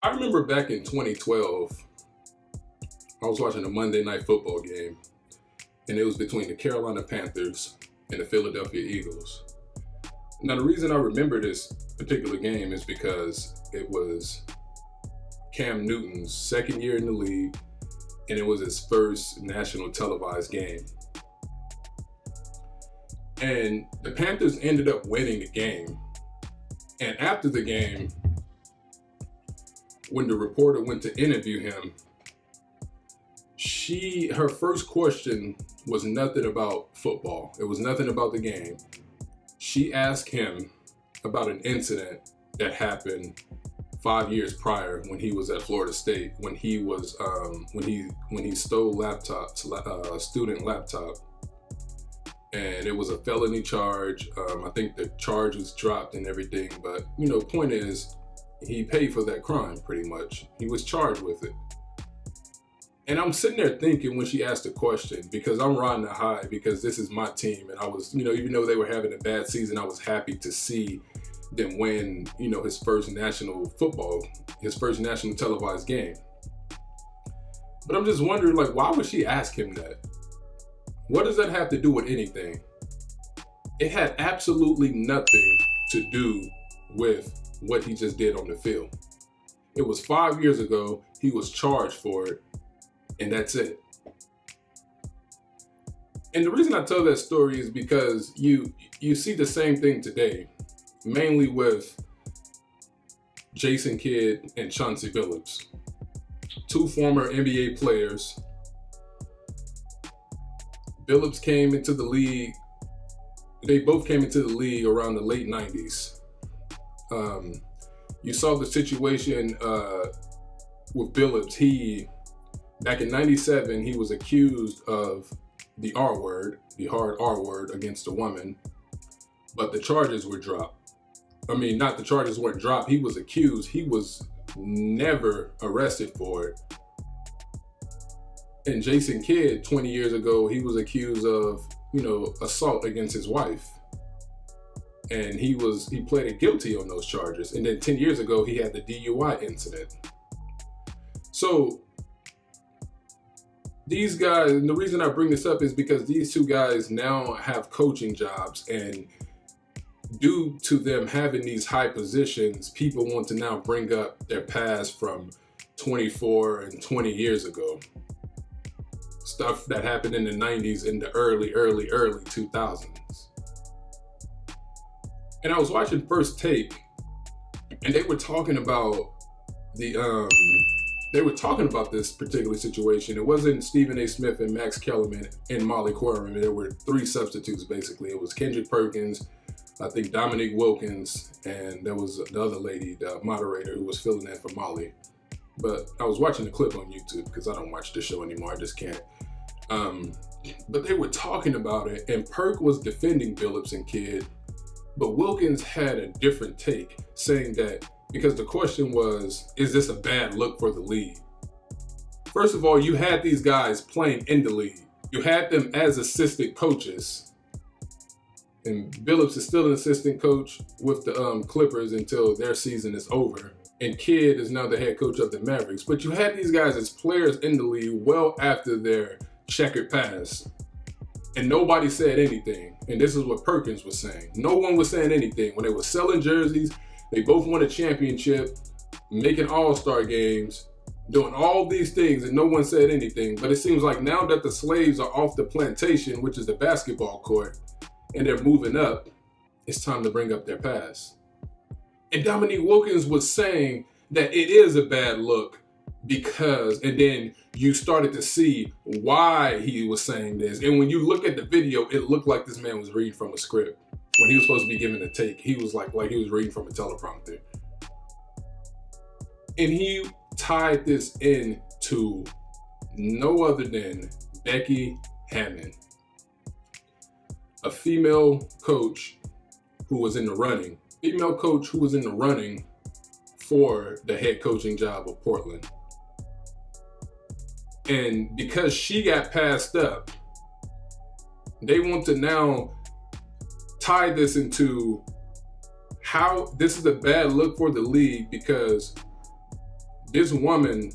I remember back in 2012, I was watching a Monday Night Football game, and it was between the Carolina Panthers and the Philadelphia Eagles. Now, the reason I remember this particular game is because it was Cam Newton's second year in the league, and it was his first national televised game. And the Panthers ended up winning the game. And after the game, when the reporter went to interview him, her first question was nothing about football. It was nothing about the game. She asked him about an incident that happened 5 years prior when he was at Florida State, when he was when he stole laptops, student laptop, and it was a felony charge. I think the charge was dropped and everything, but point is, he paid for that crime pretty much. He was charged with it. And I'm sitting there thinking when she asked the question, because I'm riding the high because this is my team, and I was, even though they were having a bad season, I was happy to see them win, his first national televised game. But I'm just wondering, why would she ask him that? What does that have to do with anything? It had absolutely nothing to do with what he just did on the field. It was 5 years ago, he was charged for it, and that's it. And the reason I tell that story is because you see the same thing today, mainly with Jason Kidd and Chauncey Billups, two former NBA players. Billups came into the league. They both came into the league around the late 90s. You saw the situation with Billups. Back in 97, he was accused of the R word, the hard R word against a woman, but the charges were dropped. I mean, not the charges weren't dropped. He was accused. He was never arrested for it. And Jason Kidd, 20 years ago, he was accused of, assault against his wife. And he pleaded guilty on those charges. And then 10 years ago, he had the DUI incident. So these guys, and the reason I bring this up is because these two guys now have coaching jobs, and due to them having these high positions, people want to now bring up their past from 24 and 20 years ago. Stuff that happened in the 90s and the early 2000s. And I was watching First Take, and they were talking about this particular situation. It wasn't Stephen A. Smith and Max Kellerman and Molly Quorum. There were three substitutes, basically. It was Kendrick Perkins, I think Dominique Wilkins, and there was the other lady, the moderator, who was filling in for Molly. But I was watching the clip on YouTube because I don't watch the show anymore. I just can't. But they were talking about it, and Perk was defending Billups and Kidd, but Wilkins had a different take, saying that because the question was, is this a bad look for the league? First of all, you had these guys playing in the league. You had them as assistant coaches. And Billups is still an assistant coach with the Clippers until their season is over. And Kidd is now the head coach of the Mavericks. But you had these guys as players in the league well after their checkered past. And nobody said anything. And this is what Perkins was saying. No one was saying anything. When they were selling jerseys, they both won a championship, making all-star games, doing all these things, and no one said anything. But it seems like now that the slaves are off the plantation, which is the basketball court, and they're moving up, it's time to bring up their past. And Dominique Wilkins was saying that it is a bad look because, and then you started to see why he was saying this. And when you look at the video, it looked like this man was reading from a script. When he was supposed to be giving a take, he was like he was reading from a teleprompter. And he tied this in to no other than Becky Hammon, a female coach who was in the running for the head coaching job of Portland. And because she got passed up, they want to now tie this into how this is a bad look for the league, because This woman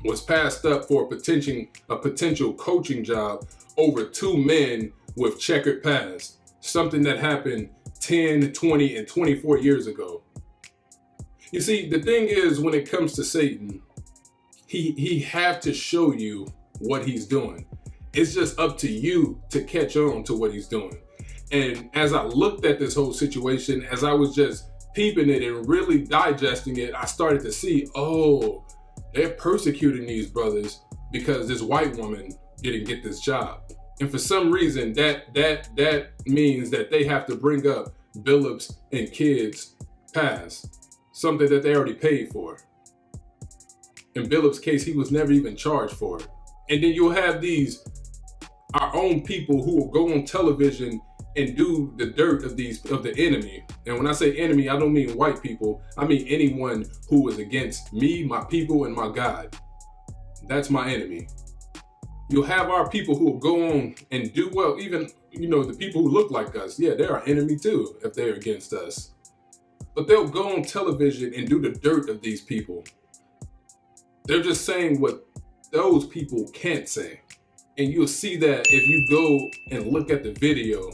was passed up for a potential coaching job over two men with checkered past, something that happened 10, 20, and 24 years ago. You see, the thing is, when it comes to Satan, he have to show you what he's doing. It's just up to you to catch on to what he's doing. And as I looked at this whole situation, as I was just peeping it and really digesting it, I started to see, oh, they're persecuting these brothers because this white woman didn't get this job. And for some reason, that means that they have to bring up Billups and Kidd's past, something that they already paid for. In Billups' case, he was never even charged for it. And then you'll have our own people who will go on television and do the dirt of the enemy. And when I say enemy, I don't mean white people. I mean anyone who is against me, my people, and my God. That's my enemy. You'll have our people who will go on and do well, even, the people who look like us. Yeah, they're our enemy too, if they're against us. But they'll go on television and do the dirt of these people. They're just saying what those people can't say. And you'll see that if you go and look at the video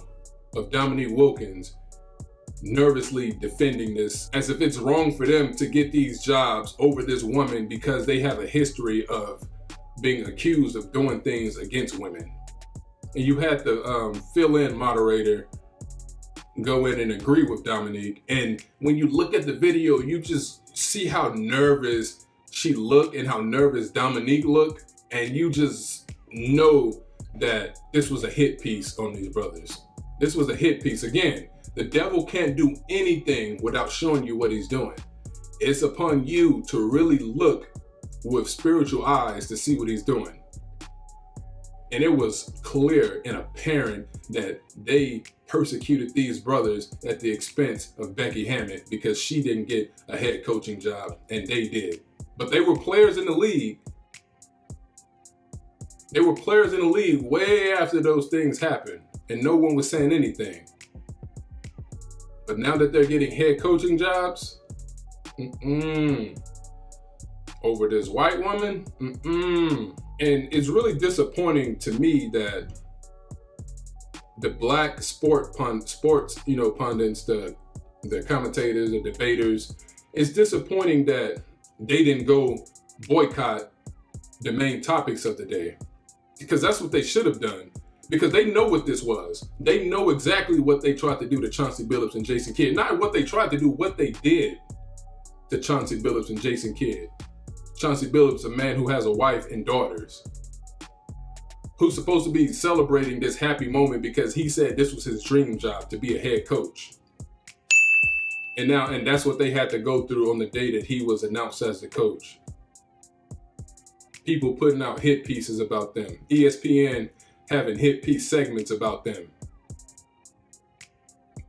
of Dominique Wilkins nervously defending this as if it's wrong for them to get these jobs over this woman because they have a history of being accused of doing things against women. And you had the fill-in moderator go in and agree with Dominique. And when you look at the video, you just see how nervous she looked and how nervous Dominique looked. And you just know that this was a hit piece on these brothers. This was a hit piece. Again, the devil can't do anything without showing you what he's doing. It's upon you to really look with spiritual eyes to see what he's doing. And it was clear and apparent that they persecuted these brothers at the expense of Becky Hammon because she didn't get a head coaching job and they did. But they were players in the league. They were players in the league way after those things happened and no one was saying anything. But now that they're getting head coaching jobs, over this white woman, And it's really disappointing to me that the black pundits, the commentators, the debaters, it's disappointing that they didn't go boycott the main topics of the day, because that's what they should have done. Because they know what this was. They know exactly what they tried to do to Chauncey Billups and Jason Kidd. Not what they tried to do, what they did to Chauncey Billups and Jason Kidd. Chauncey Billups, a man who has a wife and daughters, who's supposed to be celebrating this happy moment because he said this was his dream job, to be a head coach. And that's what they had to go through on the day that he was announced as the coach. People putting out hit pieces about them. ESPN having hit piece segments about them.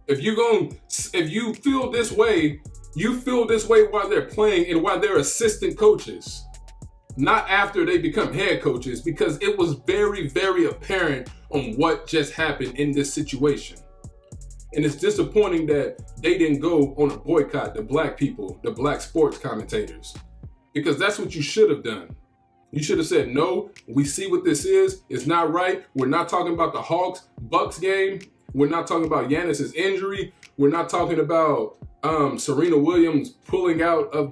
If you feel this way, you feel this way while they're playing and while they're assistant coaches, not after they become head coaches, because it was very, very apparent on what just happened in this situation. And it's disappointing that they didn't go on a boycott, the black people, the black sports commentators, because that's what you should have done. You should have said, no, we see what this is. It's not right. We're not talking about the Hawks-Bucks game. We're not talking about Giannis's injury. We're not talking about Serena Williams pulling out of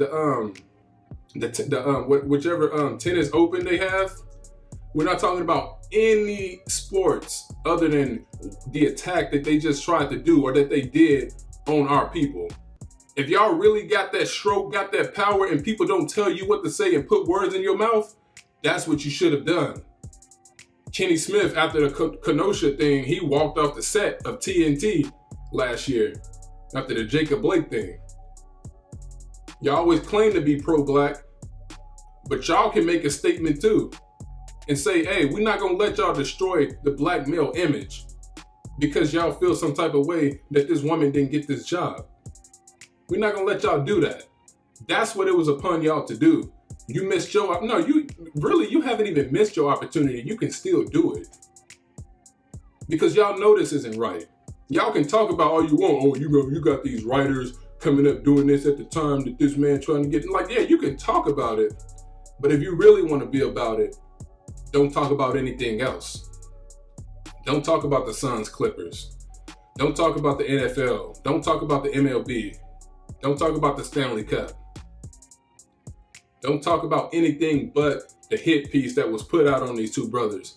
whichever tennis open they have. We're not talking about any sports other than the attack that they just tried to do or that they did on our people. If y'all really got that stroke, got that power, and people don't tell you what to say and put words in your mouth, that's what you should have done. Kenny Smith, after the Kenosha thing, he walked off the set of TNT last year after the Jacob Blake thing. Y'all always claim to be pro-black, but y'all can make a statement too and say, hey, we're not gonna let y'all destroy the black male image because y'all feel some type of way that this woman didn't get this job. We're not gonna let y'all do that. That's what it was upon y'all to do. You missed your, no, you haven't even missed your opportunity. You can still do it. Because y'all know this isn't right. Y'all can talk about all you want. Oh, you got these writers coming up doing this at the time that this man trying to get, like, yeah, you can talk about it, but if you really want to be about it, don't talk about anything else. Don't talk about the Suns Clippers. Don't talk about the NFL. Don't talk about the MLB. Don't talk about the Stanley Cup. Don't talk about anything but the hit piece that was put out on these two brothers.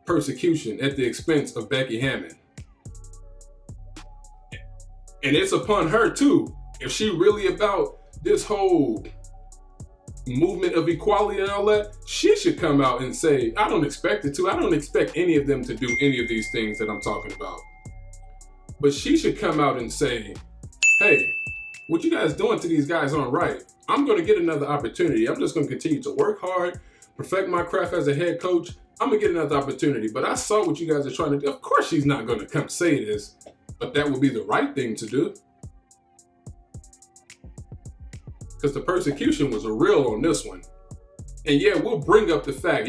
Persecution at the expense of Becky Hammon. And it's upon her too. If she really about this whole movement of equality and all that, she should come out and say, I don't expect it to. I don't expect any of them to do any of these things that I'm talking about. But she should come out and say, hey, what you guys doing to these guys aren't right. I'm going to get another opportunity. I'm just going to continue to work hard, perfect my craft as a head coach. I'm going to get another opportunity. But I saw what you guys are trying to do. Of course she's not going to come say this, but that would be the right thing to do. Because the persecution was real on this one. And yeah, we'll bring up the fact,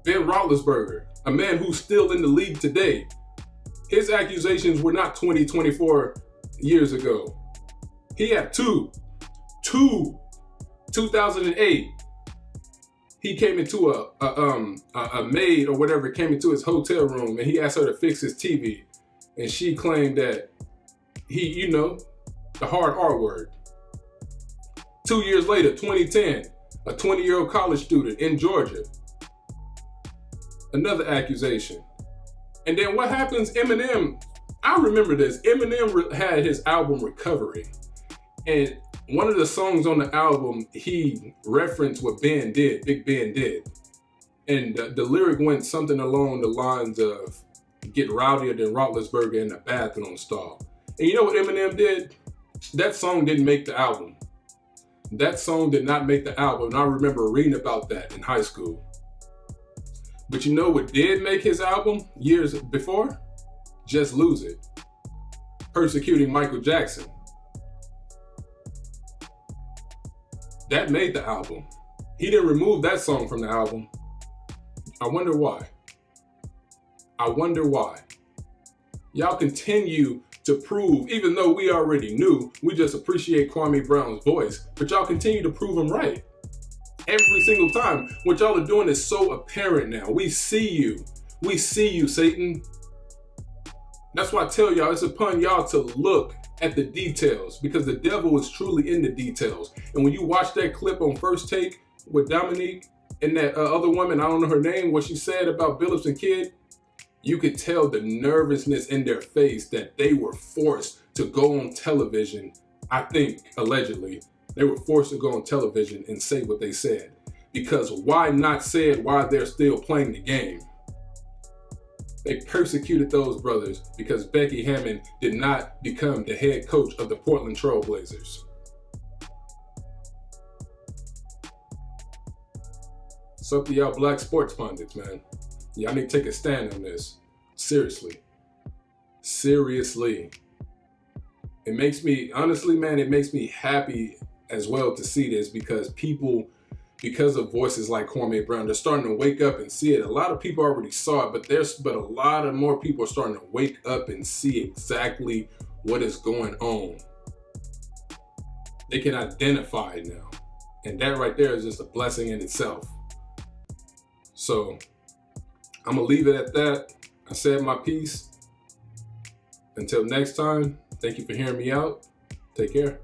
Ben Roethlisberger, a man who's still in the league today, his accusations were not 24 years ago. He had two. 2008, he came into a maid or whatever came into his hotel room and he asked her to fix his TV. And she claimed that he, the hard R word. 2 years later, 2010, a 20-year-old college student in Georgia. Another accusation. And then what happens? Eminem, I remember this. Eminem had his album Recovery. And one of the songs on the album, he referenced what Ben did, Big Ben did. And the lyric went something along the lines of, get rowdier than Roethlisberger in the bathroom stall. And you know what Eminem did? That song didn't make the album. That song did not make the album. And I remember reading about that in high school. But you know what did make his album years before? Just Lose It. Persecuting Michael Jackson. That made the album. He didn't remove that song from the album. I wonder why. Y'all continue to prove, even though we already knew, we just appreciate Kwame Brown's voice, but y'all continue to prove him right. Every single time. What y'all are doing is so apparent now. We see you. We see you, Satan. That's why I tell y'all, it's upon y'all to look at the details, because the devil is truly in the details. And when you watch that clip on First Take with Dominique and that other woman, I don't know her name, what she said about Billups and Kidd, you could tell the nervousness in their face that they were forced to go on television. I think, allegedly, they were forced to go on television and say what they said. Because why not say it while they're still playing the game? They persecuted those brothers because Becky Hammon did not become the head coach of the Portland Trail Blazers. It's up to y'all black sports pundits, man. Y'all need to take a stand on this. Seriously. It makes me, honestly, man, it makes me happy as well to see this, because people, because of voices like Kwame Brown, they're starting to wake up and see it. A lot of people already saw it, but a lot of more people are starting to wake up and see exactly what is going on. They can identify it now. And that right there is just a blessing in itself. So I'm gonna leave it at that. I said my piece. Until next time, thank you for hearing me out. Take care.